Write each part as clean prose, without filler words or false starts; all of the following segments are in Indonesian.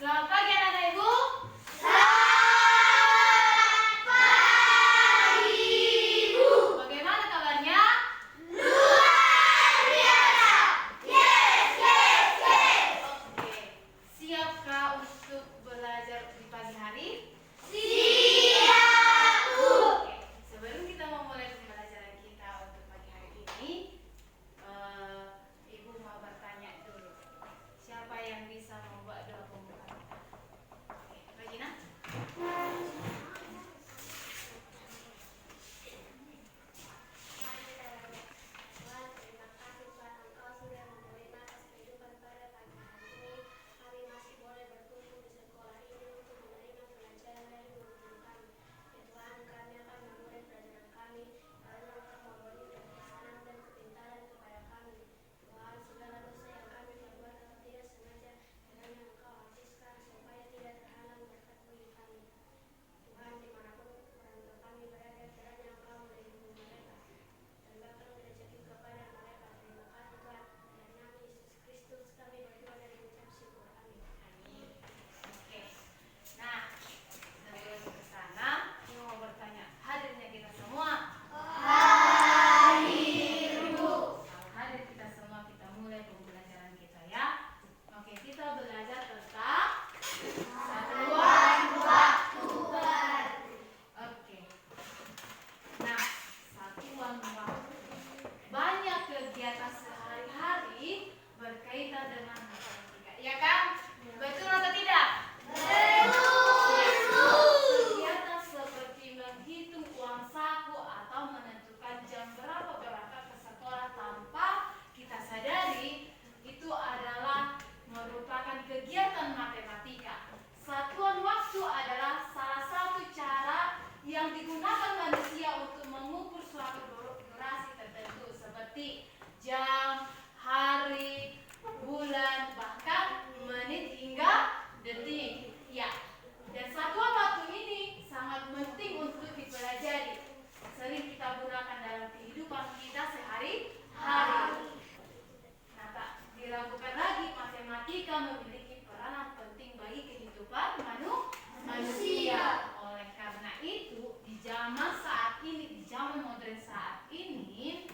Selamat pagi anak-anak Ibu. Selamat pagi, Ibu. Bagaimana kabarnya? Luar biasa. Yes, yes, yes. Oke. Siapkah untuk belajar di pagi hari? Siap, Bu. Oke. Sebelum kita memulai pembelajaran kita untuk pagi hari ini, Ibu mau bertanya dulu. Siapa yang bisa membuat doa pembukaan? Oke, Regina? Tuhan, terima kasih Tuhan, Engkau sudah memberikan atas kehidupan pada pagi hari ini. Kami masih boleh berkumpul di sekolah ini untuk menerima pelajaran dari guru-guru kami. Ya Tuhan, kami akan memulai pelajaran kami karena Engkau memberi kebijaksanaan dan kepintaran kepada kami. Tuhan, segala dosa yang kami perbuat atau tidak sengaja, kiranya Engkau hapuskan supaya tidak terhalang berkat bagi kami. Tuhan, dimanapun orang tua kami berada, kiranya Engkau melindungi mereka. Dan bahkan rezeki kepada mereka. Terima kasih Tuhan. Dalam nama Yesus Kristus kami berdoa dan mengucap syukur. Amin. Amin. Oke. Nah, sebelum ke sana, Ibu mau bertanya, hadirnya kita semua? Hadir, Bu. Kalau hadir kita semua, kita mulai pembelajaran kita ya. Oke, kita belajar tentang satuan waktu. Oke. Nah, satuan waktu. Banyak kegiatan sehari-hari berkaitan dengan matematika. Ya kan? Betul atau tidak? Kegiatan seperti menghitung uang saku atau menentukan jam berapa berangkat ke sekolah tanpa kita sadari itu adalah merupakan kegiatan matematika. Satuan waktu adalah salah satu cara yang digunakan manusia untuk mengukur suatu durasi tertentu seperti jam, hari, bulan, bahkan menit hingga detik. Ya. Dan satuan waktu ini sangat penting untuk dipelajari. Sering kita gunakan dalam kehidupan kita sehari-hari. Nah, tak diragukan lagi matematika memiliki peranan penting bagi kehidupan manusia. Oleh karena itu, di zaman saat ini, di zaman modern saat ini,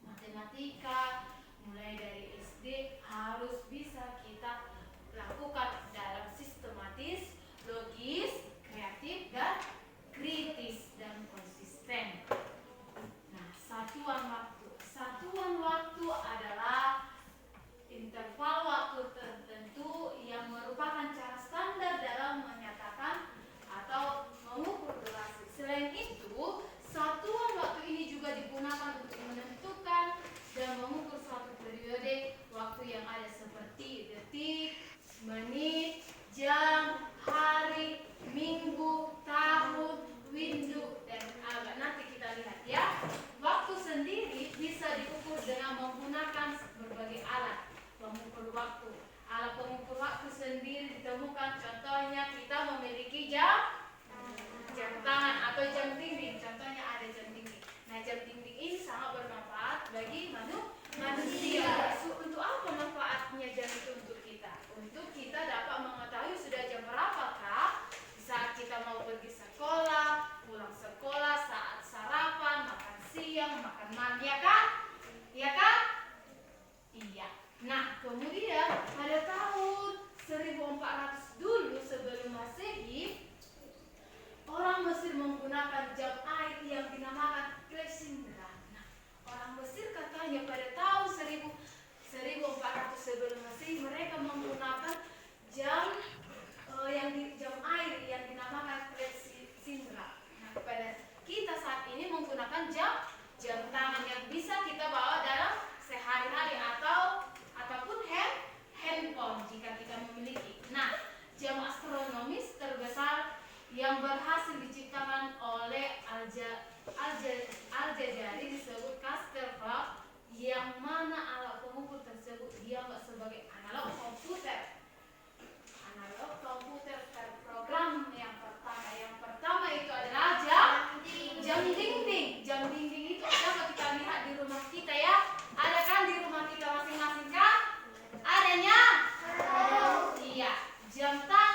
matematika mulai dari SD harus bisa kita lakukan dalam sistematis, logis, kreatif, dan kritis dan konsisten. Nah, satuan waktu. Satuan waktu adalah interval waktu tertentu yang merupakan cara standar dalam menyatakan atau mengukur durasi. Selain itu, satuan waktu ini juga digunakan untuk menentukan dan mengukur suatu periode waktu yang ada seperti detik, menit, jam, hari, minggu, tahun, windu, dan abad. Nanti kita lihat ya. Waktu sendiri bisa diukur dengan menggunakan berbagai alat pengukur waktu. Alat pengukur waktu sendiri ditemukan, contohnya kita memiliki jam tangan atau jam dinding. Contohnya ada jam dinding. Nah, jam dinding ini sangat bermanfaat bagi manusia. Untuk apa manfaatnya jam itu untuk kita? Untuk kita dapat mengetahui sudah jam berapakah saat kita mau pergi sekolah, pulang sekolah, saat sarapan, makan siang, makan malam, ya kan? Iya kan? Iya. Nah, kemudian pada tahun 1400 dulu sebelum Masehi, orang Mesir menggunakan jam air yang dinamakan Cleopatra. Nah, orang Mesir katanya pada tahun 1400 sebelum Masehi mereka menggunakan jam jam air yang dinamakan Cleopatra. Nah, pada kita saat ini menggunakan jam tangan yang bisa kita bawa dalam sehari-hari ataupun handphone jika kita memiliki. Nah, jam astronomis terbesar yang berhasil diciptakan oleh Al-Jazari disebut Castelfrog, yang mana alat pengukur tersebut dianggap sebagai analog komputer. Analog komputer terprogram yang pertama itu adalah jam dinding. Jam dinding itu ada kita lihat di rumah kita ya. Ada kan di rumah kita masing-masing kan? Adanya? Iya. Jam tangan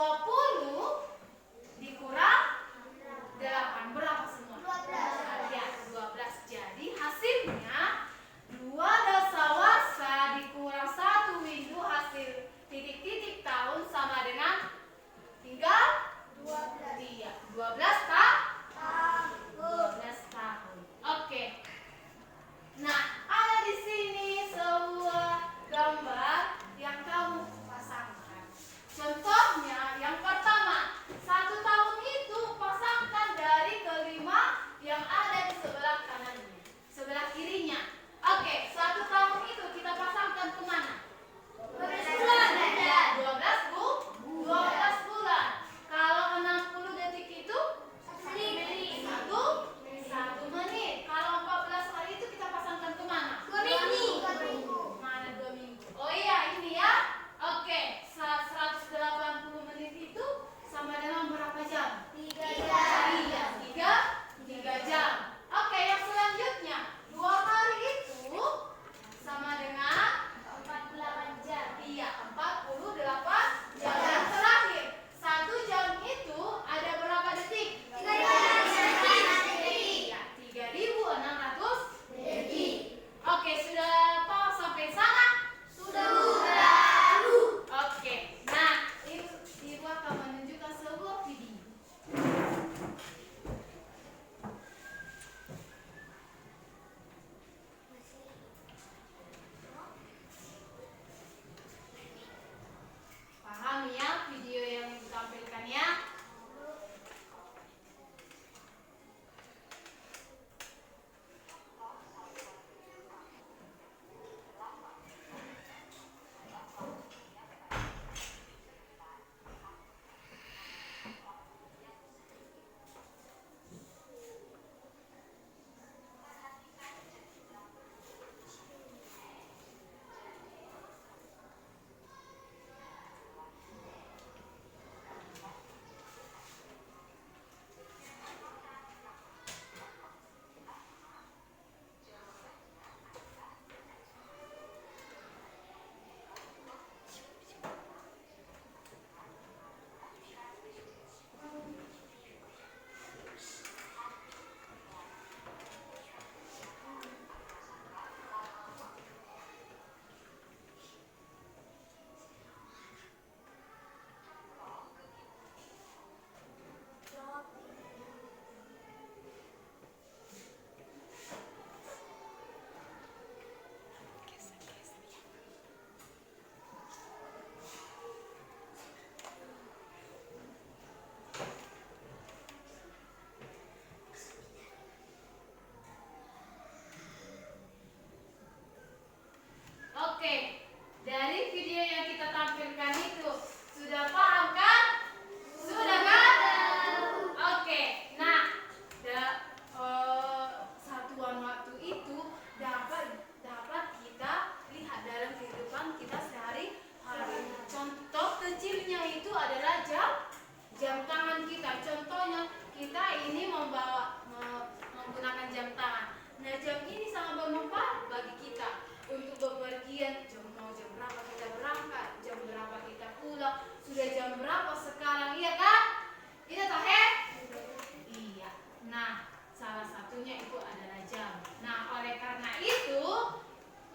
20 dikurang 8 berapa semua? 12. Ya, 12. Jadi hasilnya 2 dasawarsa dikurang 1 windu hasil titik-titik tahun sama dengan tinggal 12. iya, 12 tahun. Oke. Nah, ada di sini sebuah gambar yang kamu pasangkan. Contohnya yang pertama, 1 tahun itu pasangkan dari kelima yang ada di sebelah kanannya, sebelah kirinya. Oke, 1 tahun itu kita pasangkan ke mana? 12 bulan. Ya, 12 bulan. Kalau 60 detik itu 1 menit. Kalau 14 hari itu kita pasangkan ke mana? 2 minggu. Mana 2 minggu? Oh iya, ini ya. Oke, 180 menit itu sama dengan berapa jam? 3 Iya, 3 jam. Oke, yang selanjutnya 2 hari itu sama dengan 48 jam. iya, 48 jam. Yang terakhir, 1 jam itu ada berapa detik? 300 Iya, 3.600 detik. Oke, sudah apa sampai sana? Oke, nah ibu akan menunjukkan sebuah video. Paham ya video yang ditampilkan ya? Oke, dari video yang kita tampilkan itu sudah paham kan? Sudah kan? Oke, nah satuan waktu itu dapat kita lihat dalam kehidupan kita sehari-hari. Contoh kecilnya itu adalah jam tangan kita. Contohnya kita ini menggunakan jam tangan. Nah, jam ini sangat bermanfaat bagi kita untuk bepergian. Mau jam berapa kita berangkat, jam berapa kita pulang, sudah jam berapa sekarang, iya kan? Iya toh, Iya. Nah, salah satunya itu adalah jam. Nah, oleh karena itu,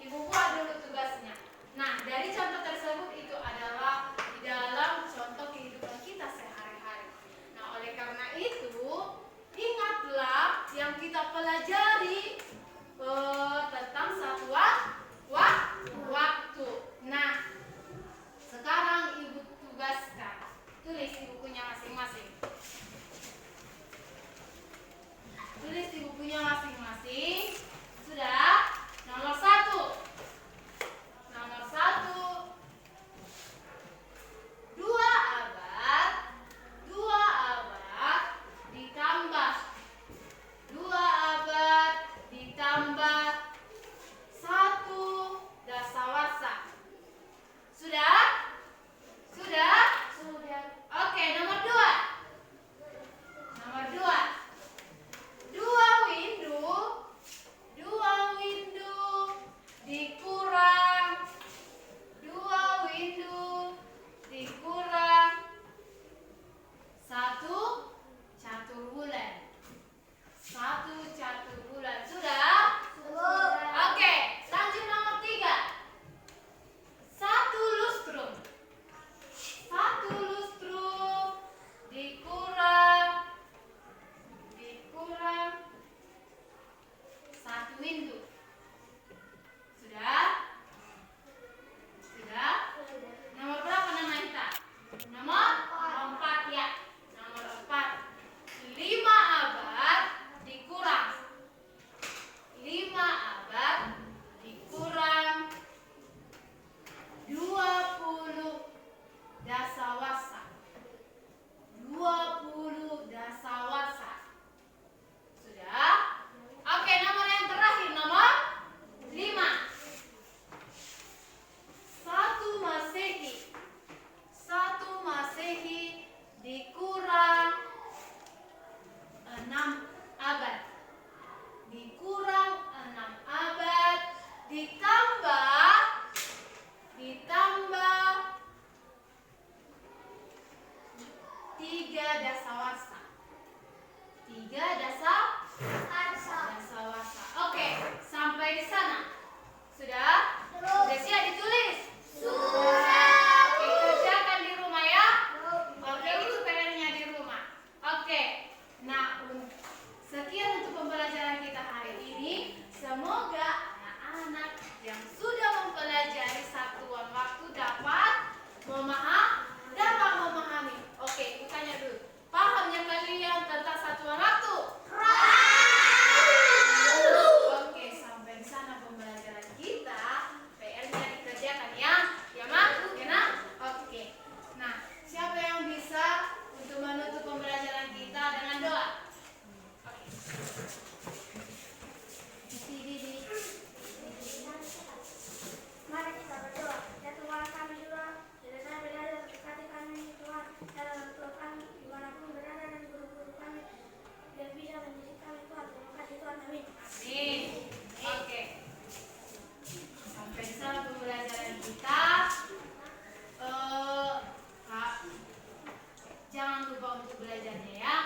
ibu buat dulu tugasnya. Nah, dari contoh tersebut itu adalah di dalam contoh kehidupan kita sehari-hari. Nah, oleh karena itu, ingatlah yang kita pelajari tentang satuan waktu. tiga dasawarsa. Tiga dasawarsa. Oke, sampai di sana. Sudah? Sudah siap ditulis? Sudah. Oke, kerjakan di rumah ya. Oke, itu PR-nya di rumah. Oke. Nah, sekian untuk pembelajaran kita hari ini. Semoga anak-anak yang sudah mempelajari satuan waktu dapat memahami. Oke, aku tanya dulu. Pahamnya kalian tentang satuan waktu? Oke, sampai di sana pembelajaran kita. PR-nya dikerjakan ya. Ya, Mak? Ya, Nak? Oke. Nah, siapa yang bisa untuk menutup pembelajaran kita dengan doa? Oke. Mari kita berdoa. Ya Tuhan kami juga, tidak saya belajar berkati kami Tuhan, dalam Tuhan kami dimanapun berada dan guru-guru kami yang bisa mendidik kami Tuhan. Terima kasih Tuhan, amin. Amin. Oke. Sampai di sana pembelajaran kita. Kak, jangan lupa untuk belajarnya ya.